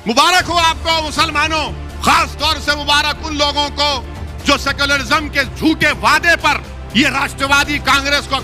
मुबारक हो आपको मुसलमानों, खास तौर से मुबारक उन लोगों को जो सेक्युलरिज्म के झूठे वादे पर ये राष्ट्रवादी कांग्रेस को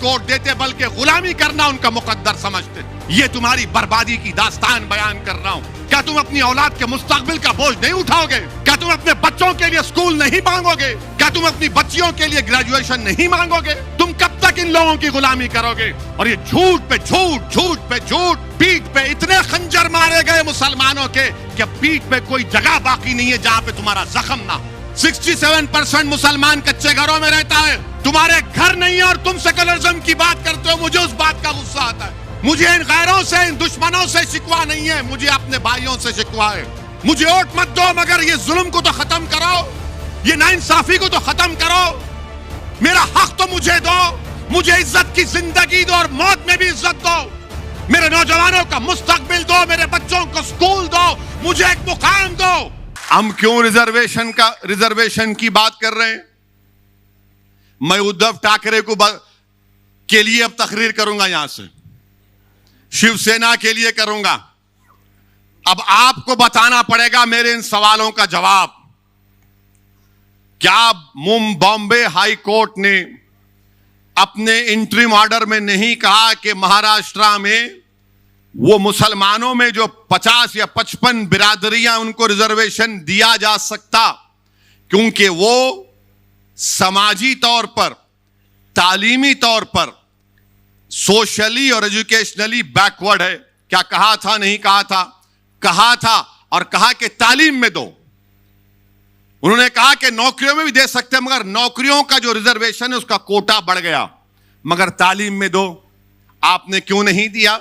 वोट देते, बल्कि गुलामी करना उनका मुकद्दर समझते। ये तुम्हारी बर्बादी की दास्तान बयान कर रहा हूं। क्या तुम अपनी औलाद के मुस्तकबिल का बोझ नहीं उठाओगे? क्या तुम अपने बच्चों के लिए स्कूल नहीं मांगोगे? क्या तुम अपनी बच्चियों के लिए ग्रेजुएशन नहीं मांगोगे? तुम कब तक इन लोगों की गुलामी करोगे? और ये झूठ पे झूठ, झूठ पे झूठ, पीठ पे इतने खंजर मारे गए मुसलमानों के कि पीठ पे कोई जगह बाकी नहीं है जहां पे तुम्हारा जख्म ना। 67% मुसलमान कच्चे घरों में रहता है, तुम्हारे घर नहीं है, और तुम सेक्युलरिज्म की बात करते हो। मुझे उस बात का गुस्सा आता है। मुझे इन गैरों से, इन दुश्मनों से शिकवा नहीं है, मुझे अपने भाइयों से शिकवा है। मुझे वोट मत दो, मगर ये जुल्म को तो खत्म करो, ये नाइंसाफी को तो खत्म करो। मेरा हक तो मुझे दो, मुझे इज्जत की जिंदगी दो और मौत में भी इज्जत दो। मेरे नौजवानों का मुस्तकबिल दो, मेरे बच्चों को स्कूल दो, मुझे एक मुकाम दो। हम क्यों रिजर्वेशन की बात कर रहे हैं? मैं उद्धव ठाकरे के लिए अब तकरीर करूंगा, यहां से शिवसेना के लिए करूंगा। अब आपको बताना पड़ेगा मेरे इन सवालों का जवाब। क्या बॉम्बे हाई कोर्ट ने अपने इंटरिम ऑर्डर में नहीं कहा कि महाराष्ट्र में वो मुसलमानों में जो 50 या 55 बिरादरियां, उनको रिजर्वेशन दिया जा सकता, क्योंकि वो समाजी तौर पर, तालीमी तौर पर, सोशली और एजुकेशनली बैकवर्ड है? क्या कहा था? नहीं कहा था? कहा था, और कहा कि तालीम में दो। उन्होंने कहा कि नौकरियों में भी दे सकते हैं, मगर नौकरियों का जो रिजर्वेशन है उसका कोटा बढ़ गया, मगर तालीम में दो। आपने क्यों नहीं दिया?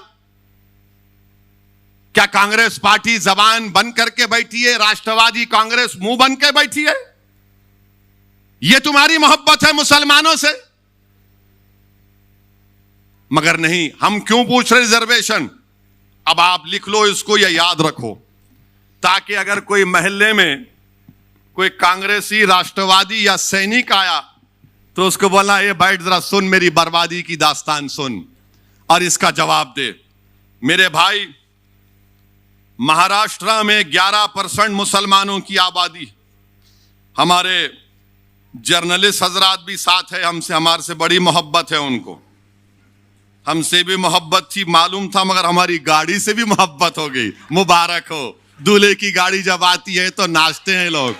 क्या कांग्रेस पार्टी जबान बंद करके बैठी है? राष्ट्रवादी कांग्रेस मुंह बंद के बैठी है? यह तुम्हारी मोहब्बत है मुसलमानों से? मगर नहीं। हम क्यों पूछ रहे रिजर्वेशन? अब आप लिख लो इसको या याद रखो, ताकि अगर कोई महल्ले में कोई कांग्रेसी, राष्ट्रवादी या सैनिक आया तो उसको बोलना, ये बैठ जरा सुन, मेरी बर्बादी की दास्तान सुन, और इसका जवाब दे। मेरे भाई, महाराष्ट्र में 11% मुसलमानों की आबादी। हमारे जर्नलिस्ट हजरात भी साथ है, हमारे से बड़ी मोहब्बत है उनको। हमसे भी मोहब्बत थी, मालूम था, मगर हमारी गाड़ी से भी मोहब्बत हो गई। मुबारक हो। दूल्हे की गाड़ी जब आती है तो नाचते हैं लोग।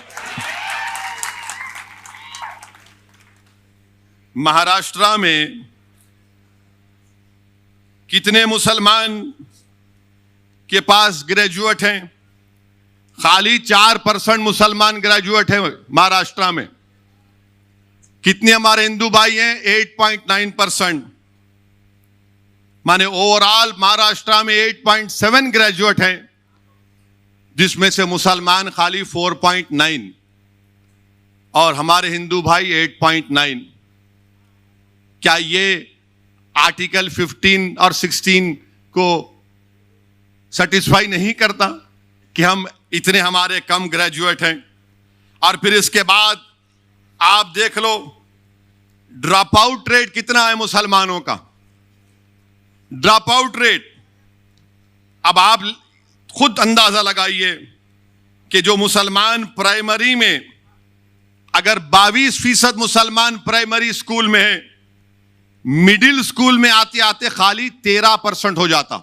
महाराष्ट्र में कितने मुसलमान के पास ग्रेजुएट हैं? खाली 4% मुसलमान ग्रेजुएट हैं महाराष्ट्र में। कितने हमारे हिंदू भाई हैं? 8.9%। माने ओवरऑल महाराष्ट्र में 8.7 ग्रेजुएट हैं, जिसमें से मुसलमान खाली 4.9 और हमारे हिंदू भाई 8.9। क्या ये आर्टिकल 15 और 16 को सेटिस्फाई नहीं करता कि हम इतने हमारे कम ग्रेजुएट हैं? और फिर इसके बाद आप देख लो, ड्रॉप आउट रेट कितना है मुसलमानों का? ड्रॉप आउट रेट, अब आप खुद अंदाजा लगाइए कि जो मुसलमान प्राइमरी में, अगर 22% मुसलमान प्राइमरी स्कूल में है, मिडिल स्कूल में आते आते खाली 13% हो जाता।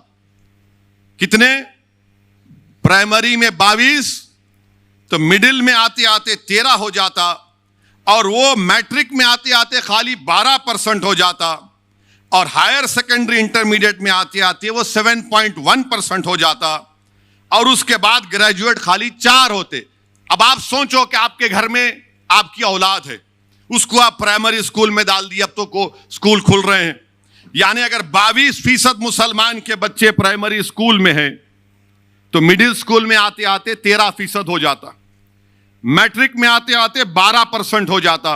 कितने? प्राइमरी में 22, तो मिडिल में आते आते 13 हो जाता, और वो मैट्रिक में आते आते खाली 12% हो जाता, और हायर सेकेंडरी इंटरमीडिएट में आते आते वो 7.1% हो जाता, और उसके बाद ग्रेजुएट खाली 4 होते। अब आप सोचो कि आपके घर में आपकी औलाद है, उसको आप प्राइमरी स्कूल में डाल दिए, अब तो स्कूल खुल रहे हैं, यानी अगर 22% मुसलमान के बच्चे प्राइमरी स्कूल में हैं, तो मिडिल स्कूल में आते आते 13% हो जाता, मैट्रिक में आते आते 12% हो जाता,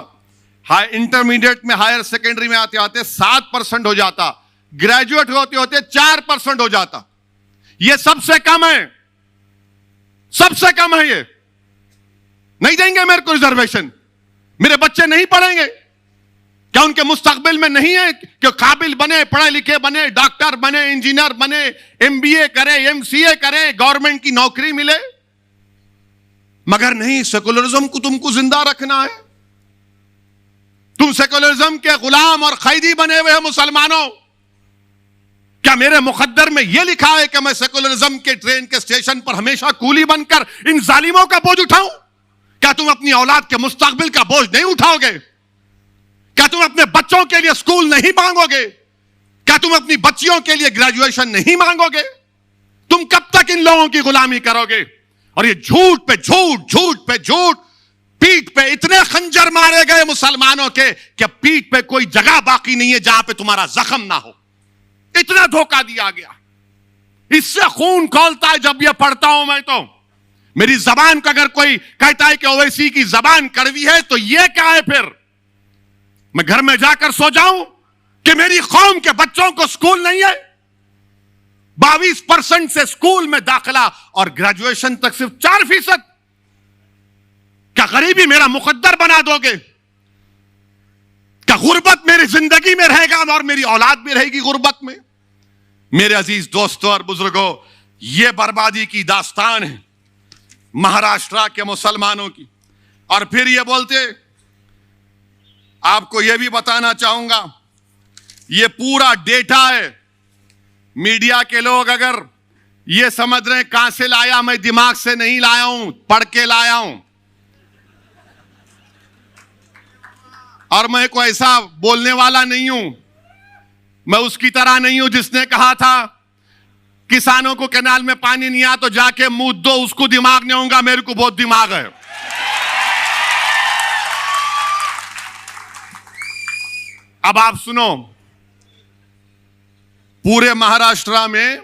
हाई इंटरमीडिएट में, हायर सेकेंडरी में आते आते 7% हो जाता, ग्रेजुएट होते होते 4% हो जाता। यह सबसे कम है, सबसे कम है। ये नहीं देंगे मेरे को रिजर्वेशन, मेरे बच्चे नहीं पढ़ेंगे। क्या उनके मुस्तकबिल में नहीं है कि काबिल बने, पढ़े लिखे बने, डॉक्टर बने, इंजीनियर बने, एमबीए करे, एमसीए करे, गवर्नमेंट की नौकरी मिले? मगर नहीं, सेकुलरिज्म को तुमको जिंदा रखना है। तुम सेकुलरिज्म के गुलाम और कैदी बने हुए हो मुसलमानों। क्या मेरे मुकद्दर में यह लिखा है कि मैं सेकुलरिज्म के ट्रेन के स्टेशन पर हमेशा कूली बनकर इन जालिमों का बोझ उठाऊं? क्या तुम अपनी औलाद के मुस्तकबिल का बोझ नहीं उठाओगे? क्या तुम अपने बच्चों के लिए स्कूल नहीं मांगोगे? क्या तुम अपनी बच्चियों के लिए ग्रेजुएशन नहीं मांगोगे? तुम कब तक इन लोगों की गुलामी करोगे? और ये झूठ पे झूठ, झूठ पे झूठ, पीठ पे इतने खंजर मारे गए मुसलमानों के कि पीठ पे कोई जगह बाकी नहीं है जहां पे तुम्हारा जख्म ना हो। इतना धोखा दिया गया। इससे खून खौलता है जब यह पढ़ता हूं मैं। तो मेरी जबान को अगर कोई कहता है कि ओवैसी की जबान कड़वी है, तो यह क्या है? फिर मैं घर में जाकर सो जाऊं कि मेरी कौम के बच्चों को स्कूल नहीं है? 22% से स्कूल में दाखिला और ग्रेजुएशन तक सिर्फ 4%। क्या गरीबी मेरा मुकद्दर बना दोगे? क्या गुर्बत मेरी जिंदगी में रहेगा और मेरी औलाद भी रहेगी गुर्बत में? मेरे अजीज दोस्तों और बुजुर्गों, यह बर्बादी की दास्तान है महाराष्ट्र के मुसलमानों की। और फिर ये बोलते, आपको यह भी बताना चाहूंगा, यह पूरा डेटा है। मीडिया के लोग अगर यह समझ रहे हैं कहां से लाया, मैं दिमाग से नहीं लाया हूं, पढ़ के लाया हूं। और मैं कोई ऐसा बोलने वाला नहीं हूं, मैं उसकी तरह नहीं हूं जिसने कहा था किसानों को कैनाल में पानी नहीं आ तो जाके मुंह दो, उसको दिमाग नहीं होगा, मेरे को बहुत दिमाग है। अब आप सुनो, पूरे महाराष्ट्र में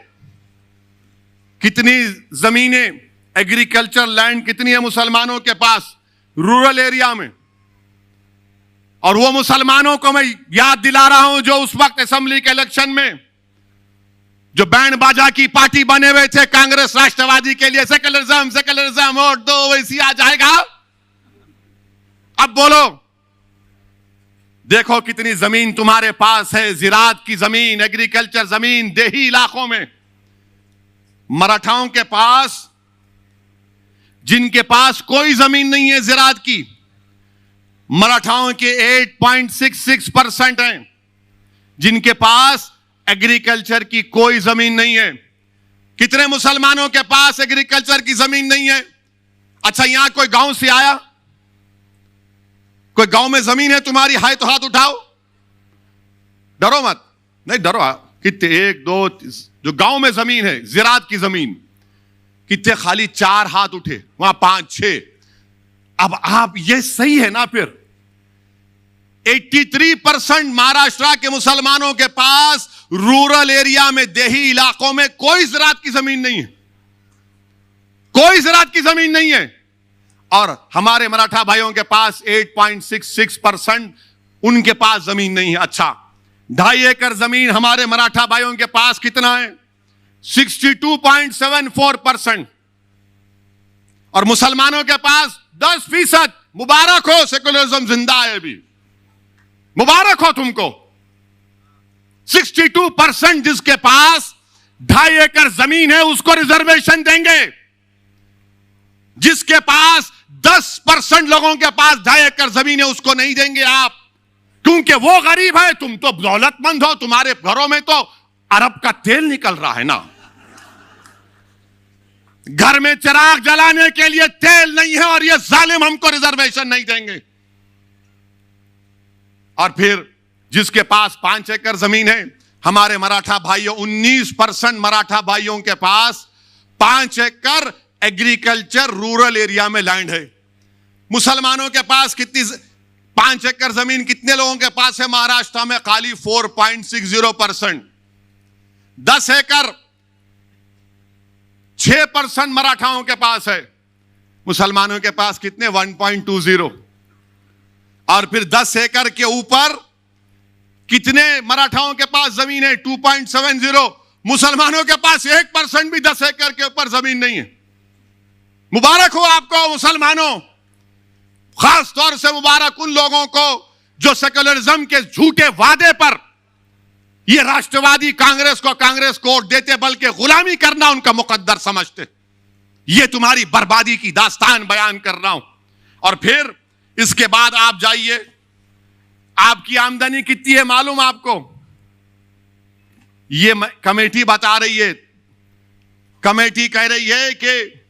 कितनी जमीनें, एग्रीकल्चर लैंड कितनी है मुसलमानों के पास रूरल एरिया में। और वो मुसलमानों को मैं याद दिला रहा हूं जो उस वक्त असेंबली के इलेक्शन में जो बैंड बाजा की पार्टी बने हुए थे कांग्रेस राष्ट्रवादी के लिए, सेकुलरिज्म सेकुलरिज्म, वोट दो वैसी आ जाएगा। अब बोलो, देखो कितनी जमीन तुम्हारे पास है, जिरात की जमीन, एग्रीकल्चर जमीन, देही इलाकों में। मराठाओं के पास, जिनके पास कोई जमीन नहीं है जिरात की, मराठाओं के 8.66% हैं जिनके पास एग्रीकल्चर की कोई जमीन नहीं है। कितने मुसलमानों के पास एग्रीकल्चर की जमीन नहीं है? अच्छा, यहां कोई गांव से आया, कोई गांव में जमीन है तुम्हारी, हाय तो हाथ उठाओ, डरो मत, नहीं डरो। कितने, 1 2 जो गांव में जमीन है जिरात की जमीन, कितने? खाली 4 हाथ उठे, वहां 5 6। अब आप, ये सही है ना? फिर 83% महाराष्ट्र के मुसलमानों के पास रूरल एरिया में, देही इलाकों में कोई ज़राअत की जमीन नहीं है, कोई ज़राअत की जमीन नहीं है। और हमारे मराठा भाइयों के पास 8.66% उनके पास जमीन नहीं है। अच्छा, 2.5 एकड़ जमीन हमारे मराठा भाइयों के पास कितना है? 62.74%। और मुसलमानों के पास 10%। मुबारक हो, सेकुलरिज्म जिंदा है अभी, मुबारक हो तुमको। 62% जिसके पास 2.5 एकड़ जमीन है उसको रिजर्वेशन देंगे। जिसके पास 10% लोगों के पास 2.5 एकड़ जमीन है उसको नहीं देंगे आप, क्योंकि वो गरीब है, तुम तो दौलतमंद हो, तुम्हारे घरों में तो अरब का तेल निकल रहा है ना। घर में चिराग जलाने के लिए तेल नहीं है और ये जालिम हमको रिजर्वेशन नहीं देंगे। और फिर जिसके पास 5 एकड़ जमीन है, हमारे मराठा भाइयों, 19% मराठा भाइयों के पास 5 एकड़ एग्रीकल्चर रूरल एरिया में लैंड है। मुसलमानों के पास कितनी? 5 एकड़ जमीन कितने लोगों के पास है महाराष्ट्र में? खाली 4.60%। 10 एकड़ 6% मराठाओं के पास है, मुसलमानों के पास कितने? 1.20। और फिर 10 एकड़ के ऊपर कितने मराठाओं के पास जमीन है? 2.70। मुसलमानों के पास 1% भी 10 एकड़ के ऊपर जमीन नहीं है। मुबारक हो आपको मुसलमानों, खास तौर से मुबारक उन लोगों को जो सेक्युलरिज्म के झूठे वादे पर ये राष्ट्रवादी कांग्रेस को वोट देते, बल्कि गुलामी करना उनका मुकद्दर समझते। ये तुम्हारी बर्बादी की दास्तान बयान कर रहा हूं। और फिर इसके बाद आप जाइए, आपकी आमदनी कितनी है मालूम आपको? ये कमेटी बता रही है, कमेटी कह रही है कि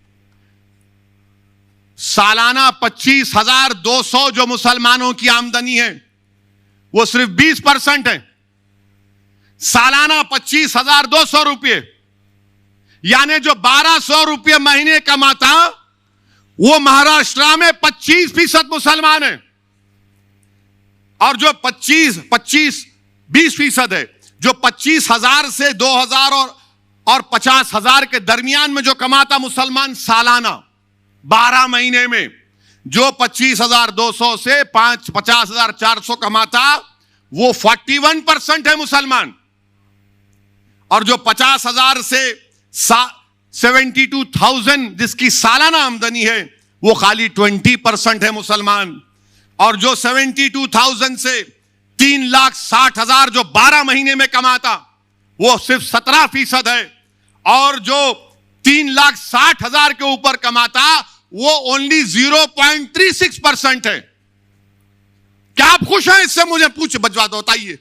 सालाना 25,200 जो मुसलमानों की आमदनी है वो सिर्फ 20% है। सालाना 25,200 रुपये, यानी जो 1,200 रुपये महीने कमाता वो महाराष्ट्र में 25% मुसलमान है। और जो 20% है, जो 25,000 से 2,000 और 50,000 के दरमियान में जो कमाता मुसलमान सालाना 12 महीने में, जो 25,200 से 50,400 कमाता वो 41% है मुसलमान। और जो 50,000 से 72,000 जिसकी सालाना आमदनी है वो खाली 20% है मुसलमान। और जो 72,000 से 3,60,000 जो 12 महीने में कमाता वो सिर्फ 17% है। और जो 3,60,000 के ऊपर कमाता वो ओनली 0.36% है। क्या आप खुश हैं इससे? मुझे पूछ बजवा दो, बताइए।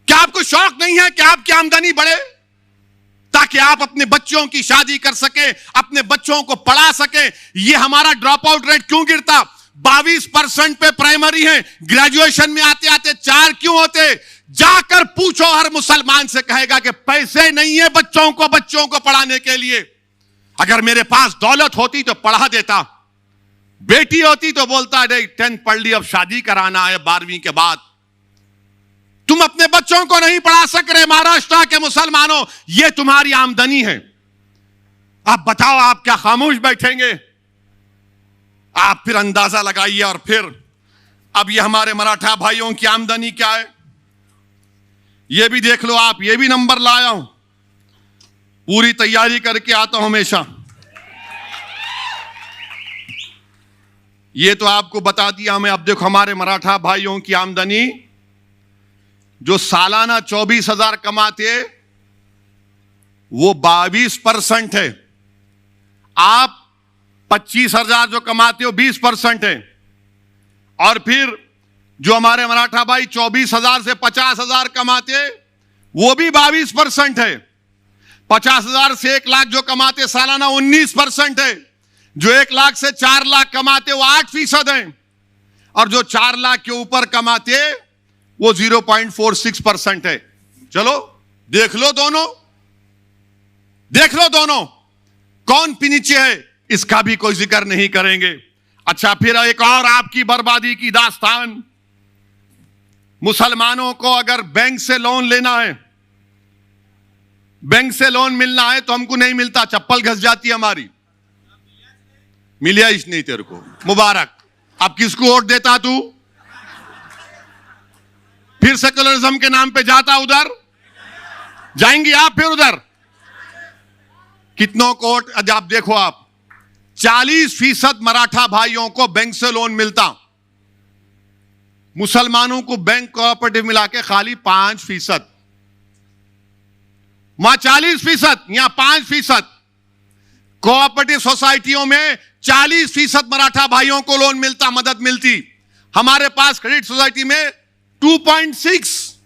क्या आपको शौक नहीं है कि आपकी आमदनी बढ़े ताकि आप अपने बच्चों की शादी कर सके, अपने बच्चों को पढ़ा सके? ये हमारा ड्रॉप आउट रेट क्यों गिरता? 22% पे प्राइमरी है, ग्रेजुएशन में आते आते 4 क्यों होते? जाकर पूछो, हर मुसलमान से कहेगा कि पैसे नहीं है बच्चों को पढ़ाने के लिए। अगर मेरे पास दौलत होती तो पढ़ा देता, बेटी होती तो बोलता है 10th पढ़ ली, अब शादी कराना है 12वीं के बाद। तुम अपने बच्चों को नहीं पढ़ा सक रहे महाराष्ट्र के मुसलमानों, यह तुम्हारी आमदनी है। आप बताओ, आप क्या खामोश बैठेंगे? आप फिर अंदाजा लगाइए। और फिर अब ये हमारे मराठा भाइयों की आमदनी क्या है ये भी देख लो आप। ये भी नंबर लाया हूं, पूरी तैयारी करके आता हूं हमेशा। ये तो आपको बता दिया मैं। अब देखो हमारे मराठा भाइयों की आमदनी जो सालाना 24,000 कमाते वो 22% है। आप 25,000 जो कमाते हो 20% है। और फिर जो हमारे मराठा भाई 24,000 से 50,000 कमाते वो भी 22% है। 50,000 से 1 लाख जो कमाते सालाना 19% है। जो 1 लाख से 4 लाख कमाते वो 8% है। और जो 4 लाख के ऊपर कमाते वो 0.46% है। चलो देख लो दोनों कौन नीचे है, इसका भी कोई जिक्र नहीं करेंगे। अच्छा, फिर एक और आपकी बर्बादी की दास्तान। मुसलमानों को अगर बैंक से लोन लेना है, बैंक से लोन मिलना है तो हमको नहीं मिलता, चप्पल घस जाती है हमारी। मिलिया ही नहीं तेरे को, मुबारक। अब किसको वोट देता तू? फिर सेकुलरिज्म के नाम पे जाता उधर, जाएंगे आप फिर उधर। कितनों को वोट? आप देखो, आप 40% मराठा भाइयों को बैंक से लोन मिलता, मुसलमानों को बैंक कोऑपरेटिव मिला के खाली 5%। वहां 40%, यहां 5%। कोऑपरेटिव सोसाइटियों में 40% मराठा भाइयों को लोन मिलता, मदद मिलती। हमारे पास क्रेडिट सोसाइटी में 2.6।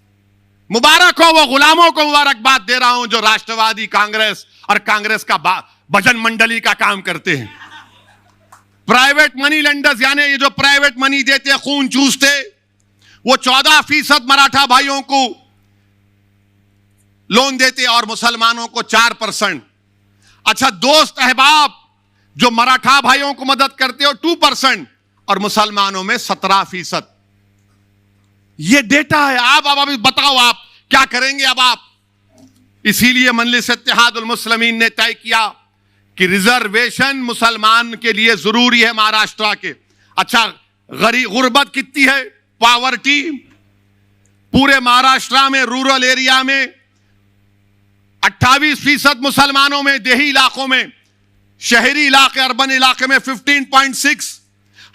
मुबारक हो वो गुलामों को, मुबारकबाद दे रहा हूं जो राष्ट्रवादी कांग्रेस और कांग्रेस का भजन मंडली का काम करते हैं। प्राइवेट मनी लेंडर्स, यानी ये जो प्राइवेट मनी देते, खून चूसते, वो 14% मराठा भाइयों को लोन देते और मुसलमानों को 4%। अच्छा, दोस्त अहबाब जो मराठा भाइयों को मदद करते हो 2% और मुसलमानों में 17%। ये डेटा है। आप अभी बताओ आप क्या करेंगे? अब आप, इसीलिए मजलिस इत्तेहादुल मुस्लिमीन ने तय किया कि रिजर्वेशन मुसलमान के लिए जरूरी है महाराष्ट्र के। अच्छा, गुर्बत कितनी है? पॉवर्टी पूरे महाराष्ट्र में, रूरल एरिया में 28% मुसलमानों में, देही इलाकों में, शहरी इलाके, अर्बन इलाके में 15.6।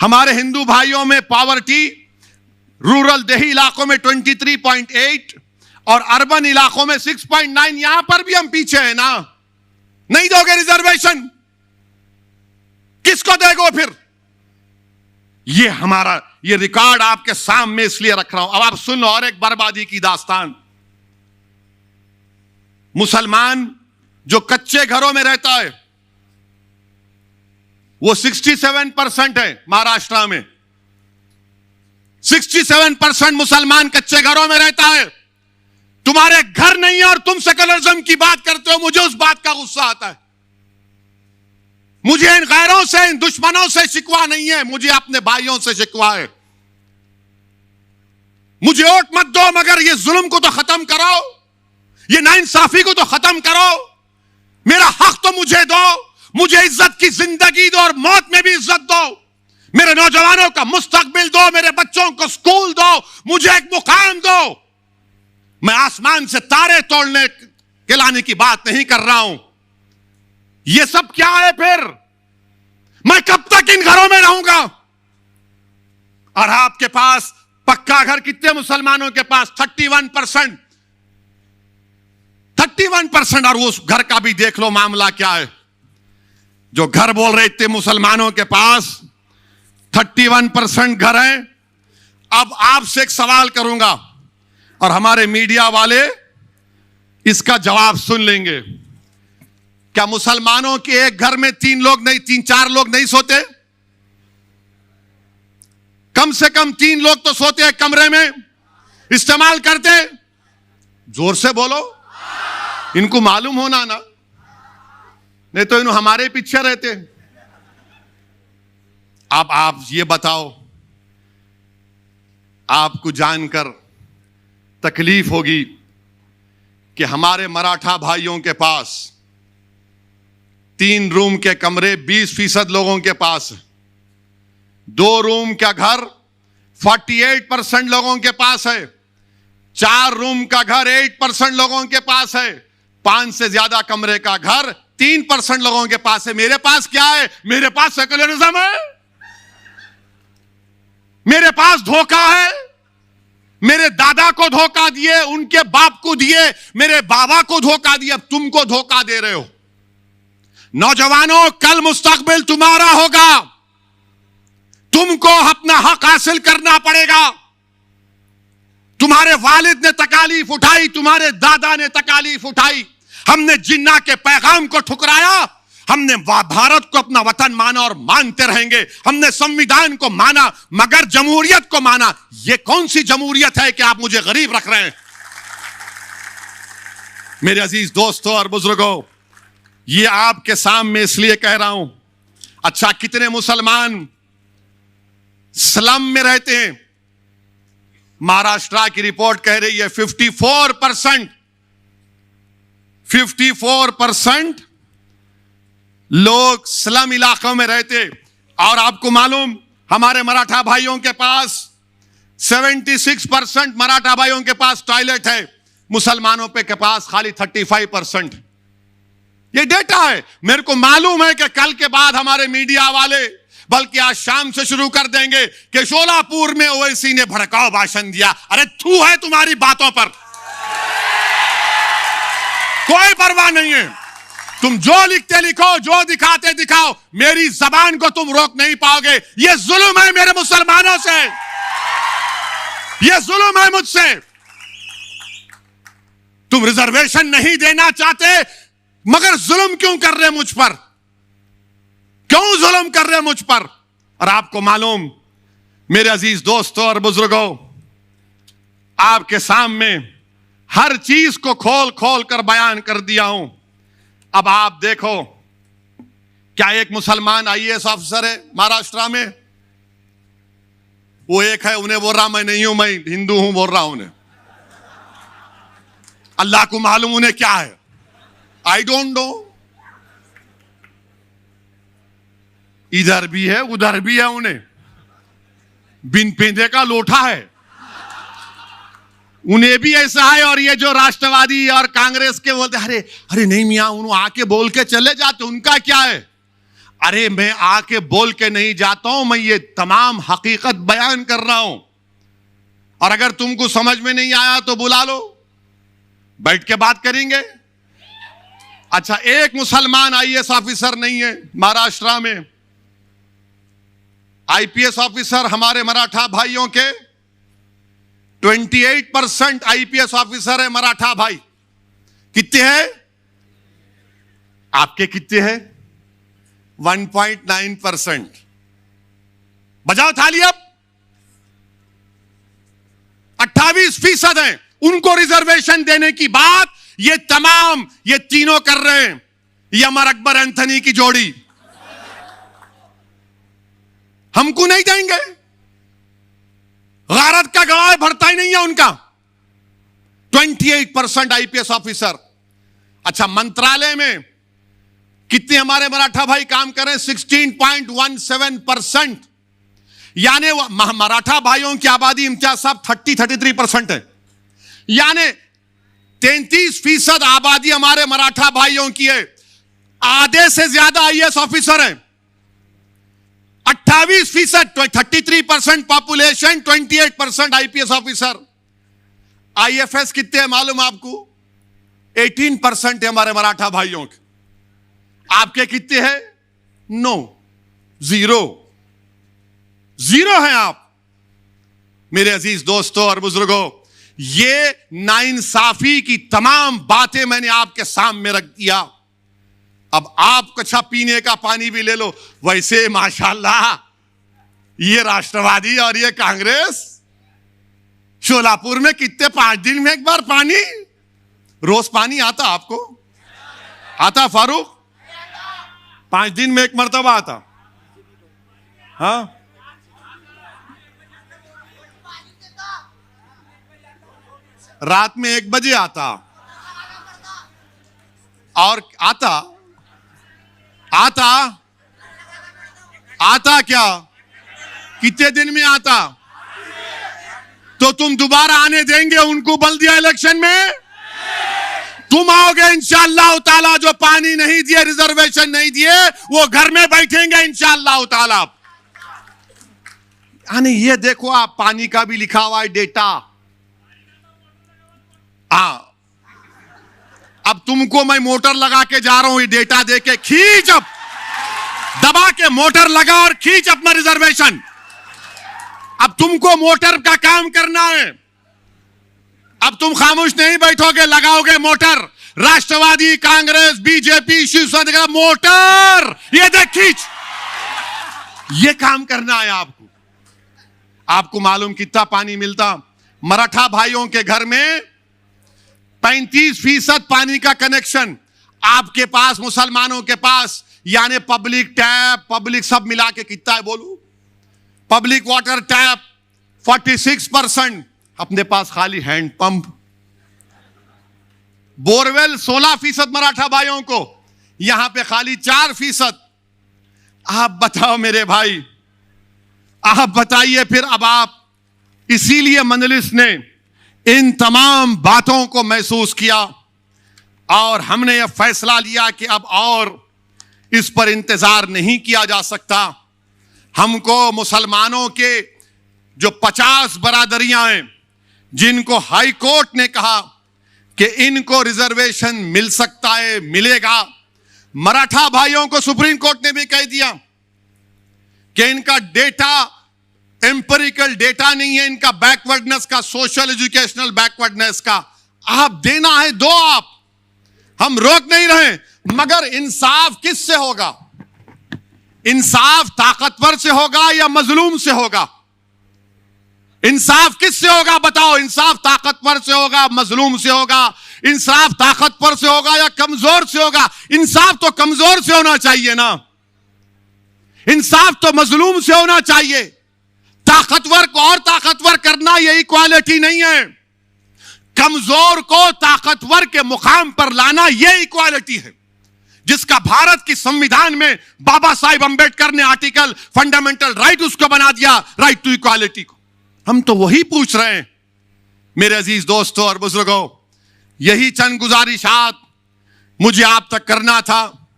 हमारे हिंदू भाइयों में पॉवर्टी रूरल देही इलाकों में 23.8 और अर्बन इलाकों में 6.9। यहां पर भी हम पीछे हैं ना। नहीं दोगे रिजर्वेशन, किसको देगो फिर? ये हमारा ये रिकॉर्ड आपके सामने इसलिए रख रहा हूं। अब आप सुन लो और एक बर्बादी की दास्तान। मुसलमान जो कच्चे घरों में रहता है वो 67% है। महाराष्ट्र में 67% मुसलमान कच्चे घरों में रहता है। तुम्हारे घर नहीं है और तुम सेकुलरिज्म की बात करते हो। मुझे उस बात का गुस्सा आता है। मुझे इन गैरों से, इन दुश्मनों से शिकवा नहीं है, मुझे अपने भाइयों से शिकवा है। मुझे वोट मत दो, मगर ये जुल्म को तो खत्म करो, ये नाइंसाफी को तो खत्म करो। मेरा हक तो मुझे दो, मुझे इज्जत की जिंदगी दो और मौत में भी इज्जत दो। मेरे नौजवानों का मुस्तकबिल दो, मेरे बच्चों को स्कूल दो, मुझे एक मुकाम दो। मैं आसमान से तारे तोड़ने के लाने की बात नहीं कर रहा हूं। यह सब क्या है फिर? मैं कब तक इन घरों में रहूंगा? और आपके पास पक्का घर कितने मुसलमानों के पास? 31%। 31%। और उस घर का भी देख लो मामला क्या है। जो घर बोल रहे थे मुसलमानों के पास 31% घर है। अब आपसे एक सवाल करूंगा और हमारे मीडिया वाले इसका जवाब सुन लेंगे। क्या मुसलमानों के एक घर में 3 लोग नहीं, 3-4 लोग नहीं सोते? कम से कम 3 लोग तो सोते हैं कमरे में, इस्तेमाल करते। जोर से बोलो, इनको मालूम होना ना, नहीं तो इन्हों हमारे पीछे रहते। अब आप ये बताओ, आपको जानकर तकलीफ होगी कि हमारे मराठा भाइयों के पास 3 रूम के कमरे 20% लोगों के पास, 2 रूम का घर 48% लोगों के पास है, 4 रूम का घर 8% लोगों के पास है, 5 से ज्यादा कमरे का घर 3% लोगों के पास है। मेरे पास क्या है? मेरे पास सेकुलरिज्म है, मेरे पास धोखा है। मेरे दादा को धोखा दिए, उनके बाप को दिए, मेरे बाबा को धोखा दिया, अब तुमको धोखा दे रहे हो। नौजवानों, कल मुस्तकबिल तुम्हारा होगा, तुमको अपना हक हासिल करना पड़ेगा। तुम्हारे वालिद ने तकालीफ उठाई, तुम्हारे दादा ने तकालीफ उठाई। हमने जिन्ना के पैगाम को ठुकराया, हमने भारत को अपना वतन माना और मानते रहेंगे। हमने संविधान को माना मगर जमहूरियत को माना। यह कौन सी जमहूरियत है कि आप मुझे गरीब रख रहे हैं? मेरे अजीज दोस्तों और बुजुर्गों, ये आपके सामने इसलिए कह रहा हूं। अच्छा, कितने मुसलमान स्लम में रहते हैं? महाराष्ट्र की रिपोर्ट कह रही है 54%। 54% लोग स्लम इलाकों में रहते। और आपको मालूम, हमारे मराठा भाइयों के पास 76% मराठा भाइयों के पास टॉयलेट है, मुसलमानों के पास खाली 35%। ये डेटा है। मेरे को मालूम है कि कल के बाद हमारे मीडिया वाले, बल्कि आज शाम से शुरू कर देंगे कि शोलापुर में ओवैसी ने भड़काऊ भाषण दिया। अरे थू है तुम्हारी बातों पर, कोई परवाह नहीं है। तुम जो लिखते लिखो, जो दिखाते दिखाओ, मेरी जबान को तुम रोक नहीं पाओगे। यह जुल्म है मेरे मुसलमानों से, यह जुल्म है मुझसे। तुम रिजर्वेशन नहीं देना चाहते, मगर जुल्म क्यों कर रहे मुझ पर? क्यों जुल्म कर रहे मुझ पर? और आपको मालूम, मेरे अजीज दोस्तों और बुजुर्गों, आपके सामने हर चीज को खोल खोल कर बयान कर दिया हूं। अब आप देखो, क्या एक मुसलमान आईएएस ऑफिसर है महाराष्ट्र में? वो एक है, उन्हें बोल रहा मैं नहीं हूं, मैं हिंदू हूं बोल रहा हूं उन्हें। अल्लाह को मालूम उन्हें क्या है, आई डोंट नो। इधर भी है उधर भी है, उन्हें बिन पेंदे का लोटा है, उन्हें भी ऐसा है। और ये जो राष्ट्रवादी और कांग्रेस के बोलते अरे अरे नहीं मियां, उन्होंने आके बोल के चले जाते, उनका क्या है? अरे मैं आके बोल के नहीं जाता हूं, मैं ये तमाम हकीकत बयान कर रहा हूं। और अगर तुमको समझ में नहीं आया तो बुला लो, बैठ के बात करेंगे। अच्छा, एक मुसलमान आईएएस ऑफिसर नहीं है महाराष्ट्र में। आईपीएस ऑफिसर हमारे मराठा भाइयों के 28% आईपीएस ऑफिसर है मराठा भाई। कितने हैं? आपके कितने हैं? 1.9%। बजाओ थाली अब। 28% है उनको रिजर्वेशन देने की बात ये तमाम ये तीनों कर रहे हैं। ये अमर अकबर एंथनी की जोड़ी। हमको नहीं देंगे। गारत का गवाह भरता ही नहीं है उनका। 28% आईपीएस ऑफिसर। अच्छा, मंत्रालय में कितने हमारे मराठा भाई काम कर रहे हैं? 16.17%। यानी मराठा भाइयों की आबादी इम्तियाज साहब 33% है। यानी 33% आबादी हमारे मराठा भाइयों की है। आधे से ज्यादा आईएएस ऑफिसर हैं। 28%, 33% पॉपुलेशन, 28% आईपीएस ऑफिसर। आईएफएस कितने हैं मालूम आपको? 18% है हमारे मराठा भाइयों के। आपके कितने हैं? नो, जीरो हैं आप। मेरे अजीज दोस्तों और बुजुर्गों, ये नाइंसाफी की तमाम बातें मैंने आपके सामने रख दिया। अब आप कच्चा पीने का पानी भी ले लो। वैसे माशाल्लाह ये राष्ट्रवादी और ये कांग्रेस, शोलापुर में कितने 5 दिन में एक बार पानी, रोज पानी आता आपको? आता फारूक? 5 दिन में एक मर्तबा आता। हाँ, रात में 1 बजे आता। और आता क्या? कितने दिन में आता? तो तुम दोबारा आने देंगे उनको बल्दिया इलेक्शन में? तुम आओगे इंशाअल्लाह ताला। जो पानी नहीं दिए, रिजर्वेशन नहीं दिए, वो घर में बैठेंगे इंशाअल्लाह ताला। यानी ये देखो, आप पानी का भी लिखा हुआ है डेटा। अब तुमको मैं मोटर लगा के जा रहा हूं, ये डेटा दे के खींच, अब दबा के मोटर लगा और खींच अपना रिजर्वेशन। अब तुमको मोटर का काम करना है। अब तुम खामोश नहीं बैठोगे, लगाओगे मोटर। राष्ट्रवादी, कांग्रेस, बीजेपी, शिवसेना, मोटर ये देख खींच। ये काम करना है आपको। आपको मालूम कितना पानी मिलता? मराठा भाइयों के घर में 35% पानी का कनेक्शन आपके पास, मुसलमानों के पास। यानी पब्लिक टैप, पब्लिक सब मिला के कितना है बोलू? Public water tap 46%। अपने पास खाली हैंड पंप। बोरवेल 16% मराठा भाइयों को, यहां पे खाली 4%। आप बताओ मेरे भाई, आप बताइए फिर। अब आप, इसीलिए मजलिस ने इन तमाम बातों को महसूस किया और हमने यह फैसला लिया कि अब और इस पर इंतजार नहीं किया जा सकता। हमको मुसलमानों के जो 50 बरादरियां हैं, जिनको हाई कोर्ट ने कहा कि इनको रिजर्वेशन मिल सकता है, मिलेगा। मराठा भाइयों को सुप्रीम कोर्ट ने भी कह दिया कि इनका डेटा एम्पिरिकल डेटा नहीं है, इनका बैकवर्डनेस का, सोशल एजुकेशनल बैकवर्डनेस का। आप देना है दो आप, हम रोक नहीं रहे। मगर इंसाफ किससे होगा? इंसाफ ताकतवर से होगा या मजलूम से होगा? इंसाफ किससे होगा बताओ? इंसाफ ताकतवर से होगा, मजलूम से होगा? इंसाफ ताकतवर से होगा या कमजोर से होगा? इंसाफ तो कमजोर से होना चाहिए ना। इंसाफ तो मजलूम से होना चाहिए। ताकतवर को और ताकतवर करना यह इक्वालिटी नहीं है। कमजोर को ताकतवर के मुकाम पर लाना यह इक्वालिटी है, जिसका भारत की संविधान में बाबा साहिब अंबेडकर ने आर्टिकल फंडामेंटल राइट उसको बना दिया, राइट टू इक्वालिटी को। हम तो वही पूछ रहे हैं मेरे अजीज दोस्तों और बुजुर्गों। यही चंद गुजारिशात मुझे आप तक करना था।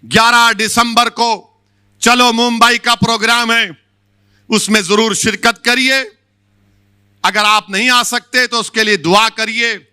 11 दिसंबर को चलो मुंबई का प्रोग्राम है, उसमें जरूर शिरकत करिए। अगर आप नहीं आ सकते तो उसके लिए दुआ करिए।